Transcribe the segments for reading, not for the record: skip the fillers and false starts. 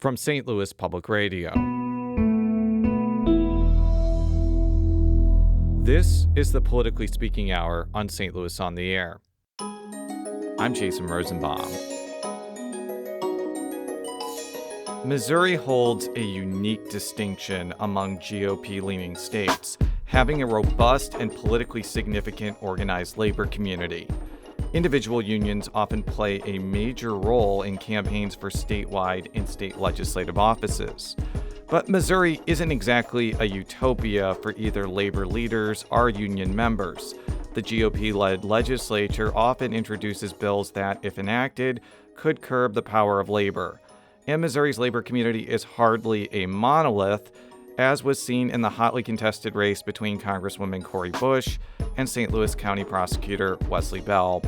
from St. Louis Public Radio. This is the Politically Speaking Hour on St. Louis on the Air. I'm Jason Rosenbaum. Missouri holds a unique distinction among GOP-leaning states, having a robust and politically significant organized labor community. Individual unions often play a major role in campaigns for statewide and state legislative offices. But Missouri isn't exactly a utopia for either labor leaders or union members. The GOP-led legislature often introduces bills that, if enacted, could curb the power of labor. And Missouri's labor community is hardly a monolith, as was seen in the hotly contested race between Congresswoman Cori Bush and St. Louis County Prosecutor Wesley Bell.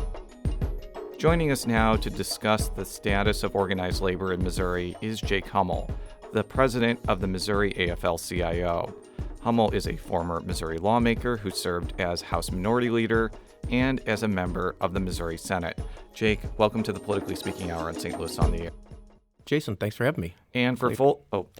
Joining us now to discuss the status of organized labor in Missouri is Jake Hummel, the president of the Missouri AFL-CIO. Hummel is a former Missouri lawmaker who served as House Minority Leader and as a member of the Missouri Senate. Jake, welcome to the Politically Speaking Hour on St. Louis on the Air. Jason, thanks for having me. And for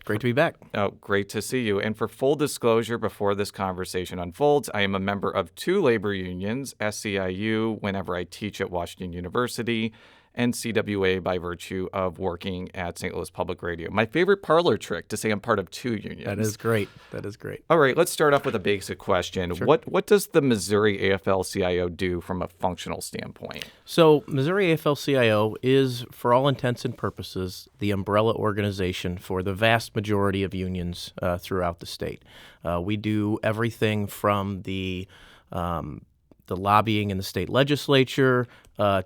great to be back. Oh, great to see you. And for full disclosure, before this conversation unfolds, I am a member of two labor unions, SCIU whenever I teach at Washington University, and CWA by virtue of working at St. Louis Public Radio. My favorite parlor trick to say I'm part of two unions. That is great. All right, let's start off with a basic question. Sure. What does the Missouri AFL-CIO do from a functional standpoint? So Missouri AFL-CIO is, for all intents and purposes, the umbrella organization for the vast majority of unions throughout the state. We do everything from the lobbying in the state legislature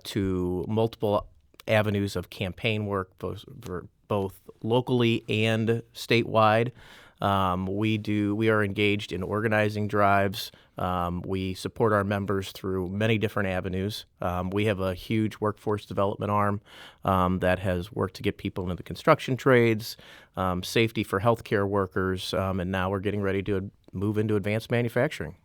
to multiple avenues of campaign work, both locally and statewide. We are engaged in organizing drives. We support our members through many different avenues. We have a huge workforce development arm that has worked to get people into the construction trades, safety for healthcare workers, and now we're getting ready to move into advanced manufacturing.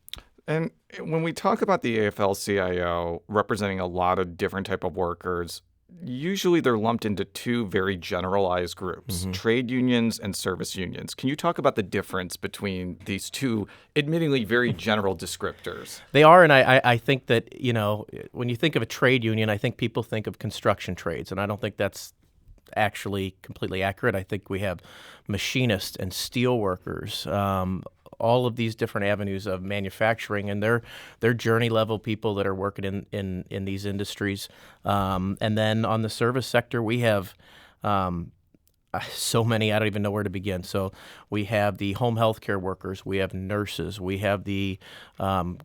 And when we talk about the AFL-CIO representing a lot of different type of workers, usually they're lumped into two very generalized groups, trade unions and service unions. Can you talk about the difference between these two admittingly very general descriptors? They are, and I think that, when you think of a trade union, I think people think of construction trades, and I don't think that's actually completely accurate. I think we have machinists and steel workers, all of these different avenues of manufacturing, and they're journey level people that are working in these industries. And then on the service sector, we have so many, I don't even know where to begin. So we have the home health care workers, we have nurses, we have the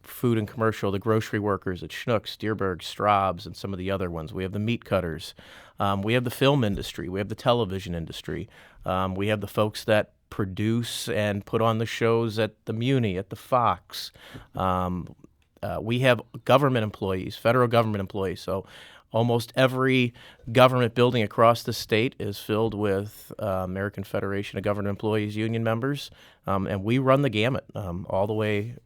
food and commercial, the grocery workers at Schnucks, Deerberg, Straub's, and some of the other ones. We have the meat cutters. We have the film industry. We have the television industry. We have the folks that produce and put on the shows at the Muni, at the Fox. We have government employees, federal government employees. So almost every government building across the state is filled with American Federation of Government Employees union members, and we run the gamut all the way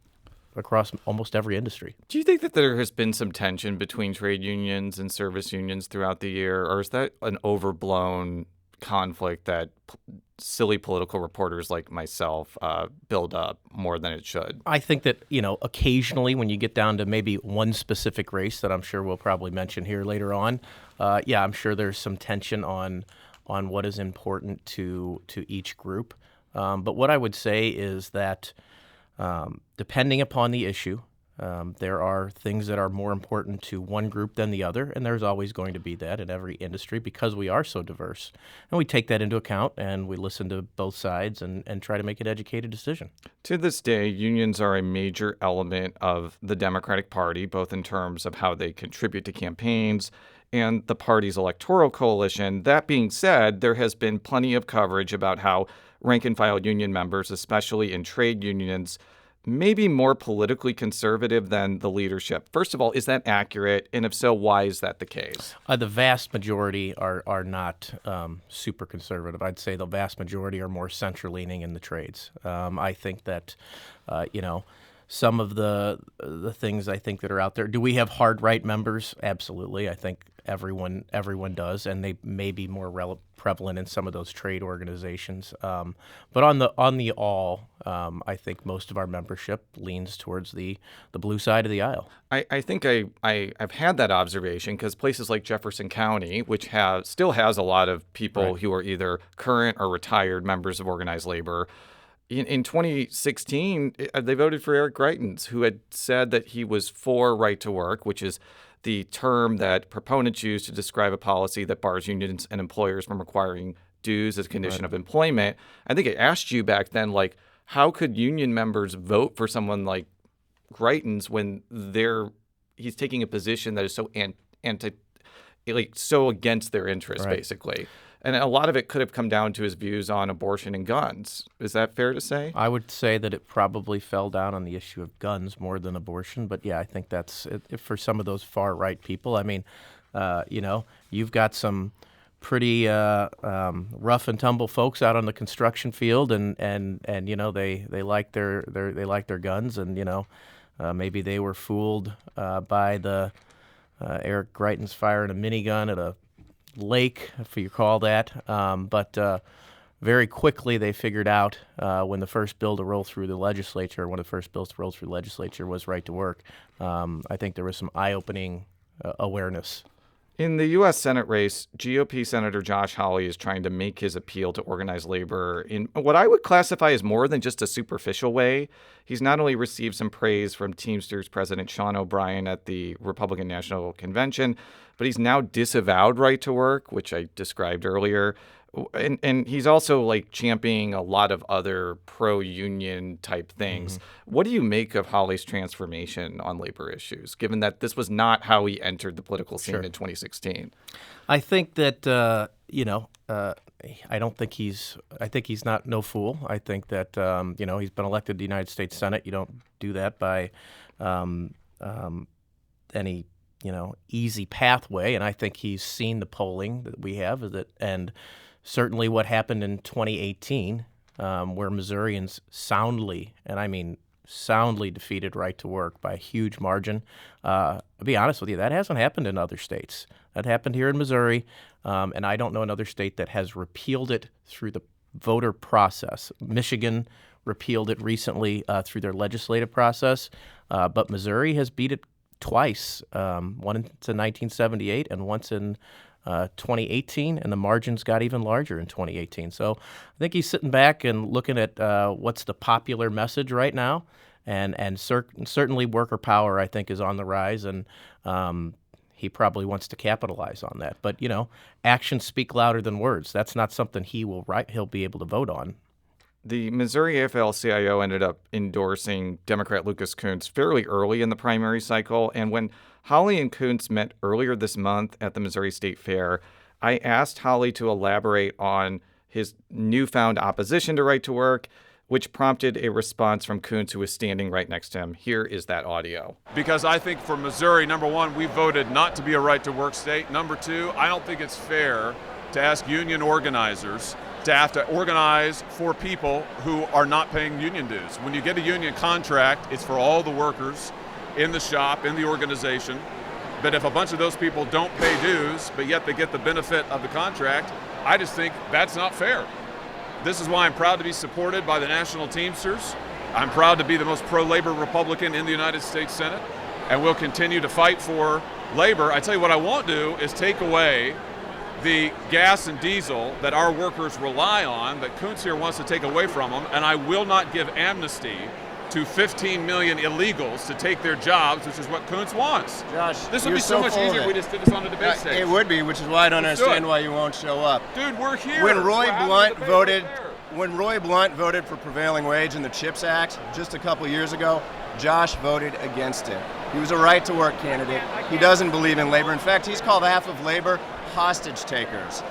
across almost every industry. Do you think that there has been some tension between trade unions and service unions throughout the year, or is that an overblown conflict that silly political reporters like myself build up more than it should? I think that, occasionally when you get down to maybe one specific race that I'm sure we'll probably mention here later on, I'm sure there's some tension on what is important to each group. But what I would say is that depending upon the issue, there are things that are more important to one group than the other, and there's always going to be that in every industry because we are so diverse. And we take that into account, and we listen to both sides and try to make an educated decision. To this day, unions are a major element of the Democratic Party, both in terms of how they contribute to campaigns and the party's electoral coalition. That being said, there has been plenty of coverage about how rank-and-file union members, especially in trade unions, maybe more politically conservative than the leadership. First of all, is that accurate? And if so, why is that the case? The vast majority are not super conservative. I'd say the vast majority are more center-leaning in the trades. I think that, some of the things I think that are out there. Do we have hard right members? Absolutely. I think everyone does, and they may be more prevalent in some of those trade organizations. But on the all, I think most of our membership leans towards the blue side of the aisle. I think I've had that observation because places like Jefferson County, which still has a lot of people Right. who are either current or retired members of organized labor. In 2016, they voted for Eric Greitens, who had said that he was for right to work, which is the term that proponents use to describe a policy that bars unions and employers from requiring dues as a condition of employment. I think I asked you back then, like, how could union members vote for someone like Greitens when he's taking a position that is so so against their interests, Right. basically. And a lot of it could have come down to his views on abortion and guns. Is that fair to say? I would say that it probably fell down on the issue of guns more than abortion. But yeah, I think that's it, for some of those far right people. I mean, you've got some pretty rough and tumble folks out on the construction field, and they like their guns, and maybe they were fooled by the Eric Greitens firing a minigun at a lake, if you call that. But very quickly they figured out when the first bill to roll through the legislature, one of the first bills to roll through the legislature was right to work. I think there was some eye-opening awareness. In the U.S. Senate race, GOP Senator Josh Hawley is trying to make his appeal to organized labor in what I would classify as more than just a superficial way. He's not only received some praise from Teamsters President Sean O'Brien at the Republican National Convention, but he's now disavowed right to work, which I described earlier. And he's also like championing a lot of other pro-union type things. Mm-hmm. What do you make of Hawley's transformation on labor issues, given that this was not how he entered the political scene in 2016? I think that I think he's not no fool. I think that he's been elected to the United States Senate. You don't do that by any easy pathway. And I think he's seen the polling that we have, and certainly what happened in 2018, where Missourians soundly, and I mean soundly, defeated right to work by a huge margin. I'll be honest with you, that hasn't happened in other states. That happened here in Missouri, and I don't know another state that has repealed it through the voter process. Michigan repealed it recently through their legislative process, but Missouri has beat it twice, once in 1978 and once in 2018, and the margins got even larger in 2018. So I think he's sitting back and looking at what's the popular message right now, and certainly worker power, I think, is on the rise, and he probably wants to capitalize on that. But actions speak louder than words. That's not something he'll be able to vote on. The Missouri AFL-CIO ended up endorsing Democrat Lucas Kunce fairly early in the primary cycle, and when Hawley and Kunce met earlier this month at the Missouri State Fair, I asked Hawley to elaborate on his newfound opposition to right to work, which prompted a response from Kunce, who was standing right next to him. Here is that audio. Because I think for Missouri, number one, we voted not to be a right to work state. Number two, I don't think it's fair to ask union organizers to have to organize for people who are not paying union dues. When you get a union contract, it's for all the workers in the shop, in the organization. But if a bunch of those people don't pay dues, but yet they get the benefit of the contract, I just think that's not fair. This is why I'm proud to be supported by the National Teamsters. I'm proud to be the most pro-labor Republican in the United States Senate, and we'll continue to fight for labor. I tell you what I won't do is take away the gas and diesel that our workers rely on, that Kunce here wants to take away from them, and I will not give amnesty to 15 million illegals to take their jobs, which is what Kunce wants. Josh, this would be so much easier if we just did this on the debate stage. It would be, which is why I don't understand why you won't show up. Dude, we're here. When Roy Blunt voted for prevailing wage in the CHIPS Act just a couple years ago, Josh voted against it. He was a right-to-work candidate. He doesn't believe in labor. In fact, he's called half of labor hostage takers.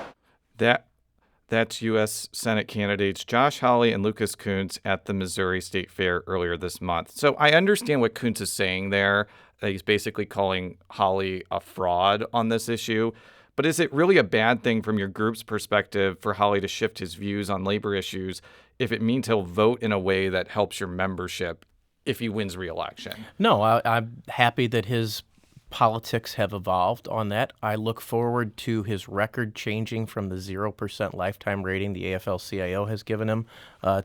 That's U.S. Senate candidates Josh Hawley and Lucas Kunce at the Missouri State Fair earlier this month. So I understand what Kunce is saying there. He's basically calling Hawley a fraud on this issue. But is it really a bad thing from your group's perspective for Hawley to shift his views on labor issues if it means he'll vote in a way that helps your membership if he wins re-election? No, I'm happy that his politics have evolved on that. I look forward to his record changing from the 0% lifetime rating the AFL-CIO has given him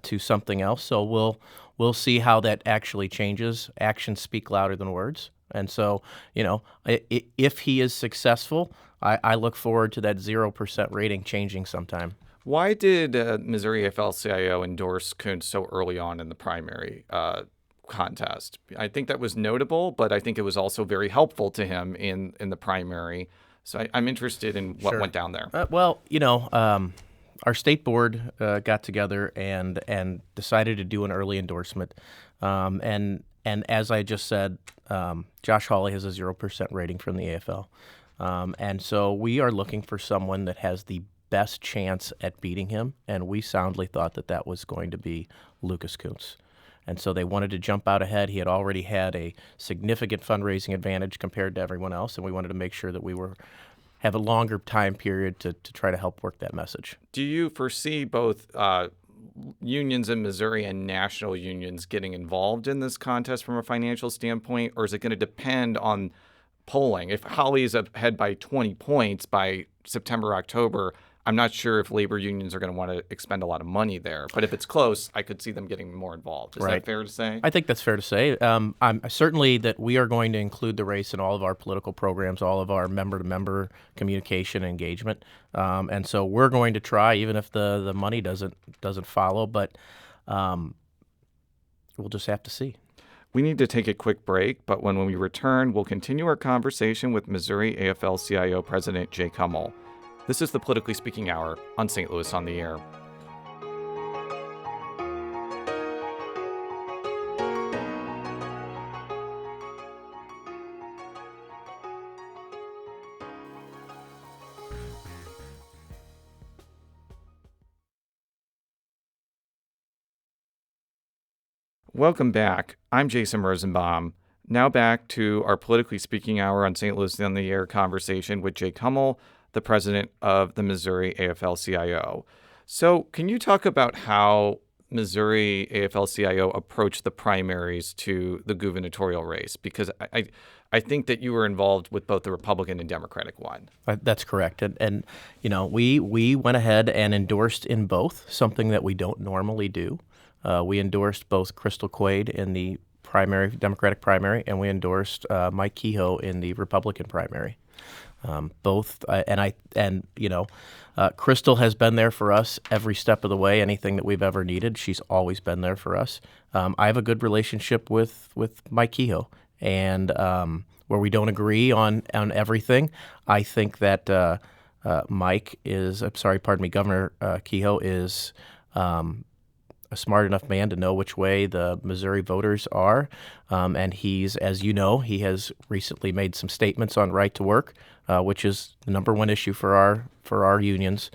to something else. So we'll see how that actually changes. Actions speak louder than words. And so, if he is successful, I look forward to that 0% rating changing sometime. Why did Missouri AFL-CIO endorse Kuntz so early on in the primary contest? I think that was notable, but I think it was also very helpful to him in the primary. So I'm interested in what went down there. Our state board got together and decided to do an early endorsement. And as I just said, Josh Hawley has a 0% rating from the AFL. And so we are looking for someone that has the best chance at beating him, and we soundly thought that was going to be Lucas Kuntz. And so they wanted to jump out ahead. He had already had a significant fundraising advantage compared to everyone else, and we wanted to make sure that we have a longer time period to try to help work that message. Do you foresee both unions in Missouri and national unions getting involved in this contest from a financial standpoint, or is it going to depend on polling? If Hawley is ahead by 20 points by September, October, I'm not sure if labor unions are going to want to expend a lot of money there. But if it's close, I could see them getting more involved. Is that fair to say? I think that's fair to say. I'm certainly that we are going to include the race in all of our political programs, all of our member-to-member communication engagement. And so we're going to try, even if the money doesn't follow. But we'll just have to see. We need to take a quick break, but when we return, we'll continue our conversation with Missouri AFL-CIO President Jake Hummel. This is the Politically Speaking Hour on St. Louis on the Air. Welcome back. I'm Jason Rosenbaum. Now back to our Politically Speaking Hour on St. Louis on the Air conversation with Jake Hummel, the president of the Missouri AFL-CIO. So can you talk about how Missouri AFL-CIO approached the primaries to the gubernatorial race? Because I think that you were involved with both the Republican and Democratic one. That's correct. And we went ahead and endorsed in both, something that we don't normally do. We endorsed both Crystal Quaid in the Democratic primary, and we endorsed Mike Kehoe in the Republican primary. Crystal has been there for us every step of the way. Anything that we've ever needed, she's always been there for us. I have a good relationship with Mike Kehoe, and where we don't agree on everything, I think that Governor Kehoe is a smart enough man to know which way the Missouri voters are. And he's, as you know, he has recently made some statements on right to work, which is the number one issue for our unions,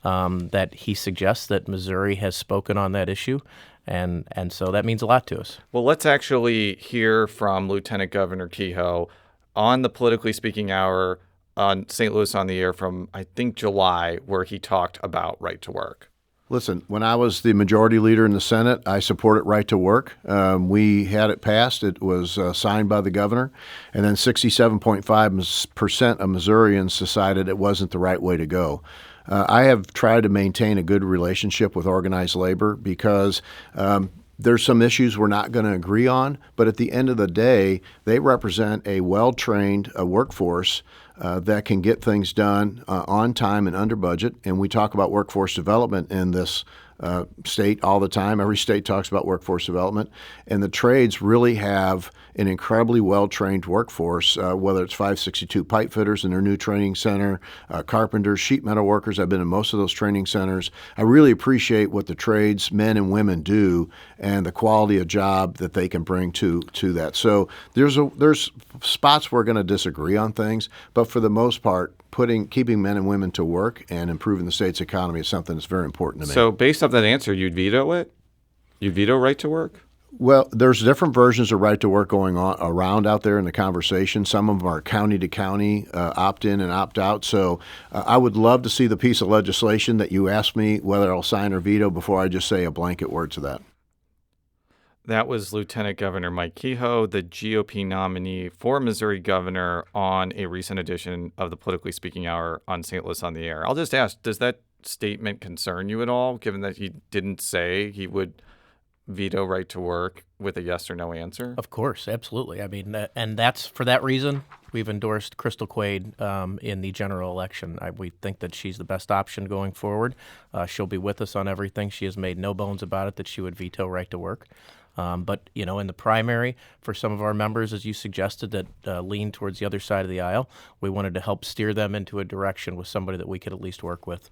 that he suggests that Missouri has spoken on that issue. And so that means a lot to us. Well, let's actually hear from Lieutenant Governor Kehoe on the Politically Speaking Hour on St. Louis on the Air from, I think, July, where he talked about right to work. Listen, when I was the majority leader in the Senate, I supported right to work. We had it passed. It was signed by the governor. And then 67.5% of Missourians decided it wasn't the right way to go. I have tried to maintain a good relationship with organized labor because there's some issues we're not going to agree on. But at the end of the day, they represent a well-trained workforce that can get things done on time and under budget. And we talk about workforce development in this state all the time. Every state talks about workforce development. And the trades really have an incredibly well-trained workforce, whether it's 562 pipe fitters in their new training center, carpenters, sheet metal workers. I've been in most of those training centers. I really appreciate what the trades men and women do and the quality of job that they can bring to that. So there's spots we're going to disagree on things, but for the most part, keeping men and women to work and improving the state's economy is something that's very important to me. So based off that answer, you'd veto it? You'd veto right to work? Well, there's different versions of right to work going on around out there in the conversation. Some of them are county to county, opt in and opt out. So I would love to see the piece of legislation that you asked me whether I'll sign or veto before I just say a blanket word to that. That was Lieutenant Governor Mike Kehoe, the GOP nominee for Missouri governor, on a recent edition of the Politically Speaking Hour on St. Louis on the Air. I'll just ask, does that statement concern you at all, given that he didn't say he would veto right to work with a yes or no answer? Of course, absolutely. I mean, and that's for that reason we've endorsed Crystal Quaid in the general election. We think that she's the best option going forward. She'll be with us on everything. She has made no bones about it that she would veto right to work. But, you know, in the primary, for some of our members, as you suggested, that lean towards the other side of the aisle, we wanted to help steer them into a direction with somebody that we could at least work with.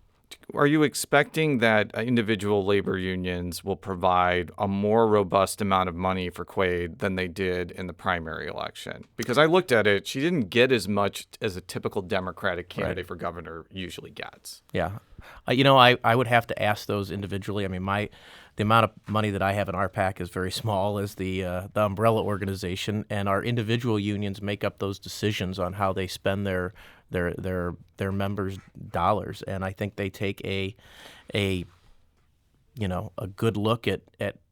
Are you expecting that individual labor unions will provide a more robust amount of money for Quaid than they did in the primary election? Because I looked at it, she didn't get as much as a typical Democratic candidate for governor usually gets. Yeah. I would have to ask those individually. I mean, the amount of money that I have in our PAC is very small as the umbrella organization, and our individual unions make up those decisions on how they spend their members' dollars. And I think they take a good look at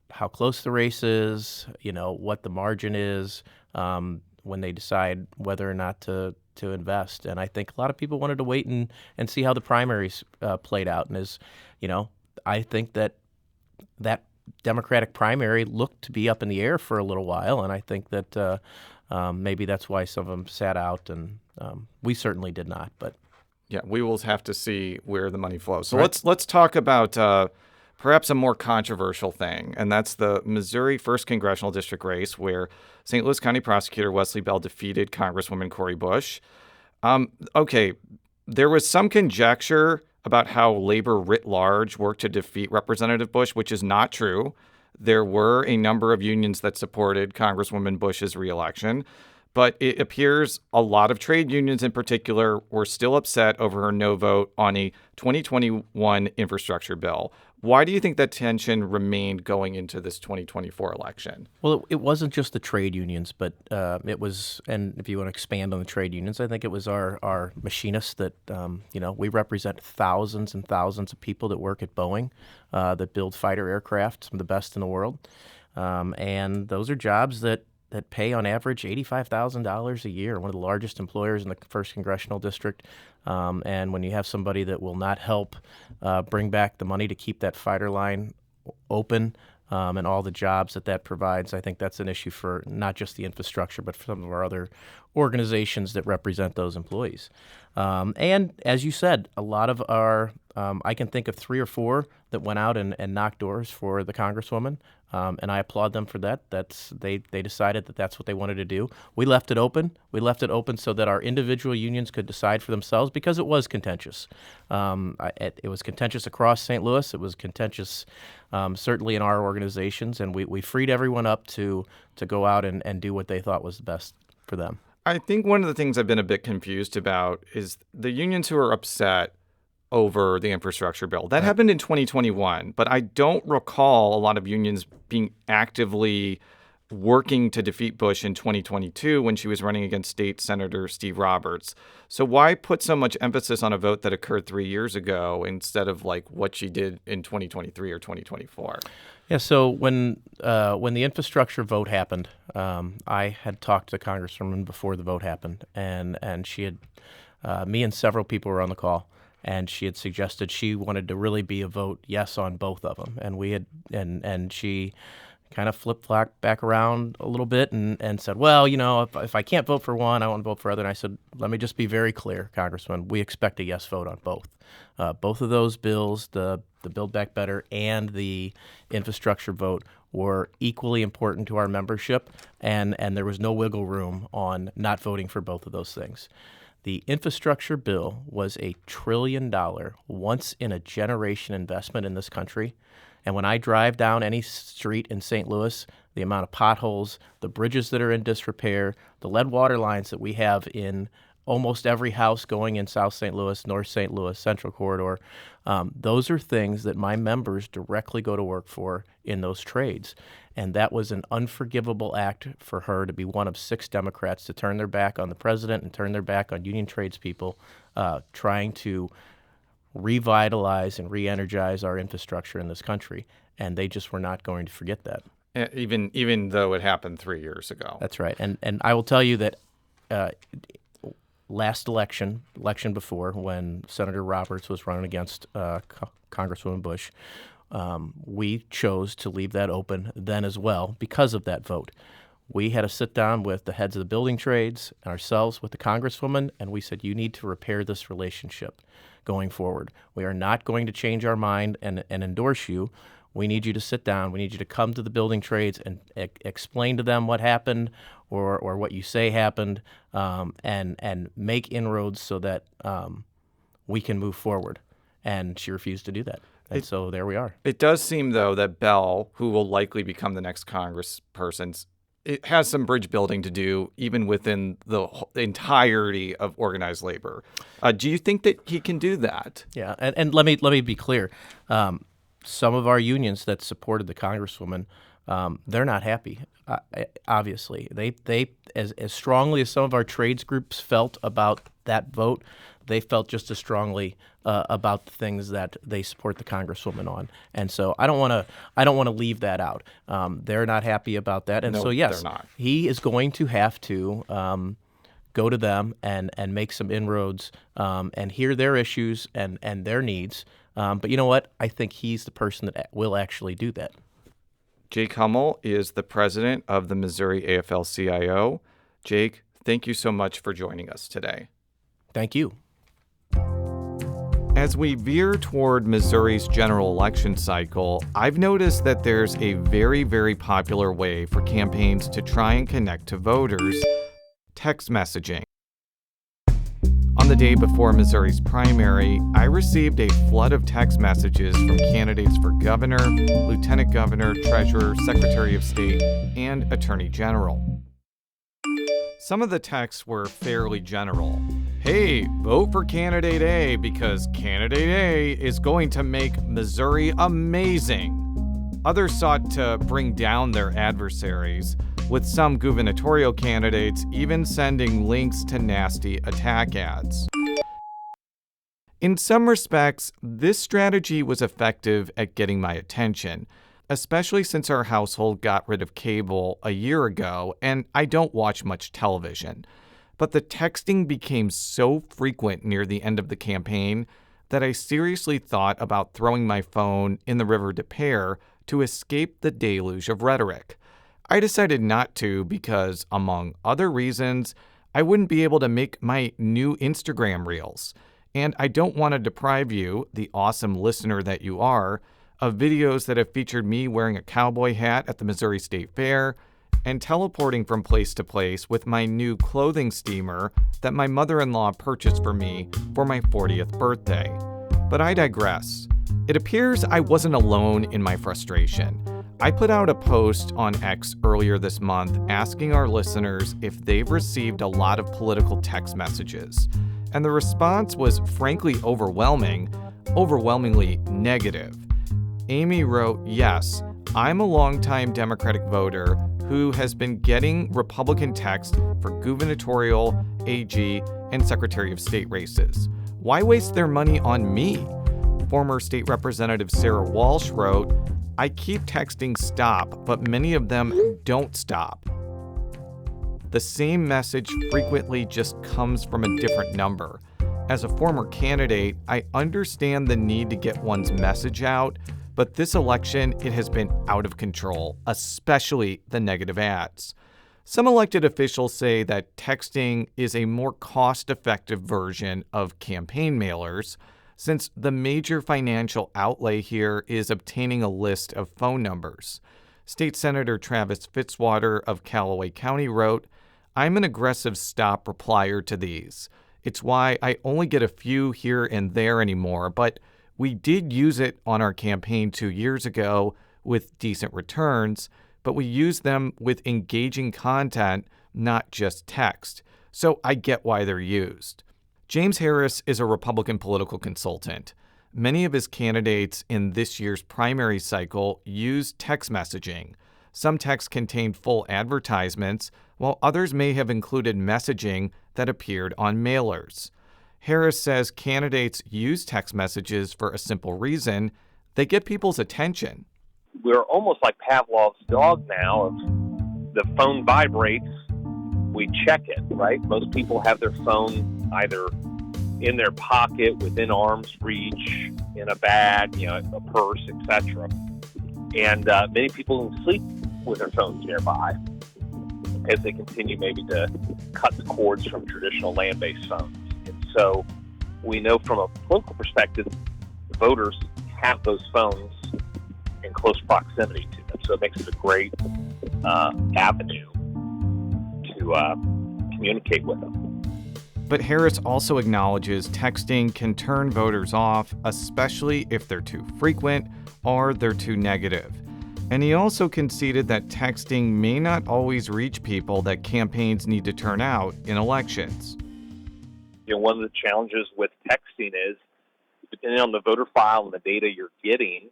how close the race is, what the margin is, when they decide whether or not to invest. And I think a lot of people wanted to wait and see how the primaries played out. And I think that Democratic primary looked to be up in the air for a little while, and I think that maybe that's why some of them sat out, and we certainly did not. But yeah, we will have to see where the money flows. So Right. let's talk about perhaps a more controversial thing, and that's the Missouri 1st Congressional District race, where St. Louis County Prosecutor Wesley Bell defeated Congresswoman Cori Bush. Okay, there was some conjecture about how labor writ large worked to defeat Representative Bush, which is not true. There were a number of unions that supported Congresswoman Bush's reelection, but it appears a lot of trade unions in particular were still upset over her no vote on a 2021 infrastructure bill. Why do you think that tension remained going into this 2024 election? Well, it wasn't just the trade unions, but it was, and if you want to expand on the trade unions, I think it was our machinists that, we represent thousands and thousands of people that work at Boeing that build fighter aircraft, some of the best in the world. And those are jobs that pay on average $85,000 a year, one of the largest employers in the 1st Congressional District. And when you have somebody that will not help bring back the money to keep that fighter line open and all the jobs that provides, I think that's an issue for not just the infrastructure, but for some of our other organizations that represent those employees. And as you said, a lot of our, I can think of 3 or 4 that went out and knocked doors for the Congresswoman, and I applaud them for that. They decided that that's what they wanted to do. We left it open. We left it open so that our individual unions could decide for themselves, because it was contentious. It was contentious across St. Louis. It was contentious certainly in our organizations, and we freed everyone up to go out and do what they thought was the best for them. I think one of the things I've been a bit confused about is the unions who are upset over the infrastructure bill. That happened in 2021, but I don't recall a lot of unions being actively working to defeat Bush in 2022 when she was running against State Senator Steve Roberts. So why put so much emphasis on a vote that occurred 3 years ago instead of like what she did in 2023 or 2024? Yeah, so when the infrastructure vote happened, I had talked to the Congresswoman before the vote happened, and she had, me and several people were on the call, and she had suggested she wanted to really be a vote yes on both of them, and we had, and she kind of flip-flopped back around a little bit and said, well, if I can't vote for one, I want to vote for other. And I said, let me just be very clear, Congressman, we expect a yes vote on both. Both of those bills, the Build Back Better and the infrastructure vote, were equally important to our membership, and there was no wiggle room on not voting for both of those things. The infrastructure bill was a $1 trillion, once-in-a-generation investment in this country. And when I drive down any street in St. Louis, the amount of potholes, the bridges that are in disrepair, the lead water lines that we have in almost every house going in South St. Louis, North St. Louis, Central Corridor, those are things that my members directly go to work for in those trades. And that was an unforgivable act for her to be one of 6 Democrats to turn their back on the president and turn their back on union tradespeople trying to revitalize and re-energize our infrastructure in this country, and they just were not going to forget that. even though it happened 3 years ago. That's right. And I will tell you that last election before, when Senator Roberts was running against Congresswoman Bush, we chose to leave that open then as well because of that vote. We had a sit down with the heads of the building trades and ourselves with the Congresswoman, and we said, you need to repair this relationship going forward. We are not going to change our mind and endorse you. We need you to sit down. We need you to come to the building trades and explain to them what happened or what you say happened, and make inroads so that we can move forward. And she refused to do that. And so there we are. It does seem, though, that Bell, who will likely become the next congressperson, it has some bridge building to do, even within the entirety of organized labor. Do you think that he can do that? Yeah, and let me be clear. Some of our unions that supported the Congresswoman, they're not happy. Obviously, they as strongly as some of our trades groups felt about that vote, they felt just as strongly about the things that they support the Congresswoman on. And so I don't want to leave that out. They're not happy about that, and No, so yes, they're not. he is going to have to go to them and make some inroads and hear their issues and their needs. But you know what? I think he's the person that will actually do that. Jake Hummel is the president of the Missouri AFL-CIO. Jake, thank you so much for joining us today. Thank you. As we veer toward Missouri's general election cycle, I've noticed that there's a very, very popular way for campaigns to try and connect to voters: text messaging. On the day before Missouri's primary, I received a flood of text messages from candidates for governor, lieutenant governor, treasurer, secretary of state, and attorney general. Some of the texts were fairly general. Hey, vote for candidate A because candidate A is going to make Missouri amazing. Others sought to bring down their adversaries, with some gubernatorial candidates even sending links to nasty attack ads. In some respects, this strategy was effective at getting my attention, especially since our household got rid of cable a year ago and I don't watch much television. But the texting became so frequent near the end of the campaign that I seriously thought about throwing my phone in the River Des Peres to escape the deluge of rhetoric. I decided not to because, among other reasons, I wouldn't be able to make my new Instagram reels. And I don't want to deprive you, the awesome listener that you are, of videos that have featured me wearing a cowboy hat at the Missouri State Fair and teleporting from place to place with my new clothing steamer that my mother-in-law purchased for me for my 40th birthday. But I digress. It appears I wasn't alone in my frustration. I put out a post on X earlier this month asking our listeners if they've received a lot of political text messages, and the response was frankly overwhelmingly negative. Amy wrote, "Yes, I'm a longtime Democratic voter who has been getting Republican text for gubernatorial, AG, and Secretary of State races. Why waste their money on me?" Former State Representative Sarah Walsh wrote, "I keep texting stop, but many of them don't stop. The same message frequently just comes from a different number. As a former candidate, I understand the need to get one's message out, but this election, it has been out of control, especially the negative ads. Some elected officials say that texting is a more cost-effective version of campaign mailers, since the major financial outlay here is obtaining a list of phone numbers. State Senator Travis Fitzwater of Callaway County wrote, "I'm an aggressive stop replier to these. It's why I only get a few here and there anymore, but we did use it on our campaign 2 years ago with decent returns, but we used them with engaging content, not just text. So I get why they're used." James Harris is a Republican political consultant. Many of his candidates in this year's primary cycle used text messaging. Some texts contained full advertisements, while others may have included messaging that appeared on mailers. Harris says candidates use text messages for a simple reason: they get people's attention. we're almost like Pavlov's dog now. Of the phone vibrates, we check it, right? Most people have their phone either in their pocket, within arm's reach, in a bag, a purse, etc. And many people don't sleep with their phones nearby as they continue maybe to cut the cords from traditional land-based phones. And so we know from a political perspective, voters have those phones in close proximity to them. So it makes it a great avenue to communicate with them. But Harris also acknowledges texting can turn voters off, especially if they're too frequent or they're too negative. And he also conceded that texting may not always reach people that campaigns need to turn out in elections. One of the challenges with texting is, depending on the voter file and the data you're getting,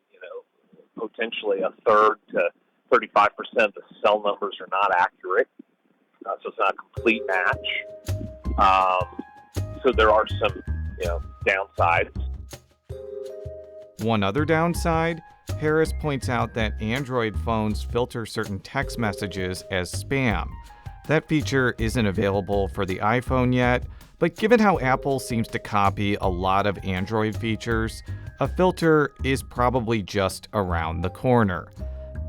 potentially a third to 35% of the cell numbers are not accurate. So it's not a complete match. So there are some, downsides. One other downside, Harris points out that Android phones filter certain text messages as spam. That feature isn't available for the iPhone yet, but given how Apple seems to copy a lot of Android features, a filter is probably just around the corner.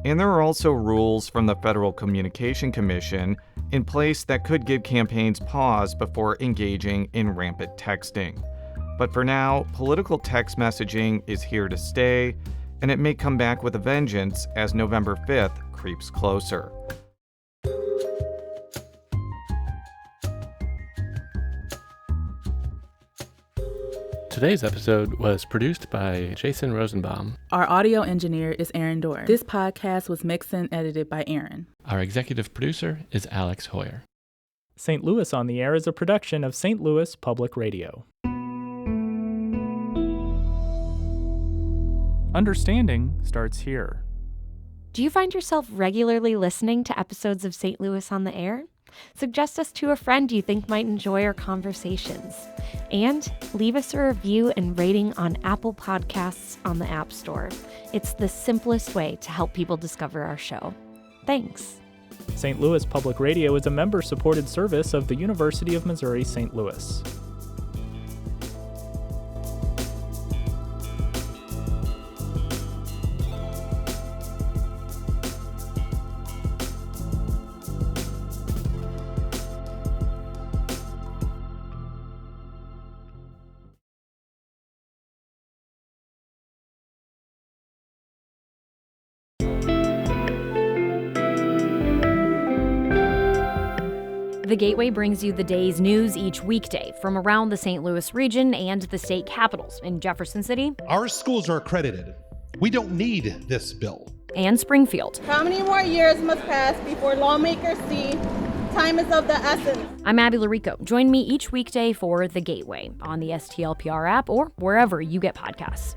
And there are also rules from the Federal Communication Commission in place that could give campaigns pause before engaging in rampant texting. But for now, political text messaging is here to stay, and it may come back with a vengeance as November 5th creeps closer. Today's episode was produced by Jason Rosenbaum. Our audio engineer is Aaron Dorr. This podcast was mixed and edited by Aaron. Our executive producer is Alex Hoyer. St. Louis on the Air is a production of St. Louis Public Radio. Understanding starts here. Do you find yourself regularly listening to episodes of St. Louis on the Air? Suggest us to a friend you think might enjoy our conversations. And leave us a review and rating on Apple Podcasts on the App Store. It's the simplest way to help people discover our show. Thanks. St. Louis Public Radio is a member-supported service of the University of Missouri St. Louis. The Gateway brings you the day's news each weekday from around the St. Louis region and the state capitals in Jefferson City. Our schools are accredited. We don't need this bill. And Springfield. How many more years must pass before lawmakers see time is of the essence? I'm Abby Larico. Join me each weekday for The Gateway on the STLPR app or wherever you get podcasts.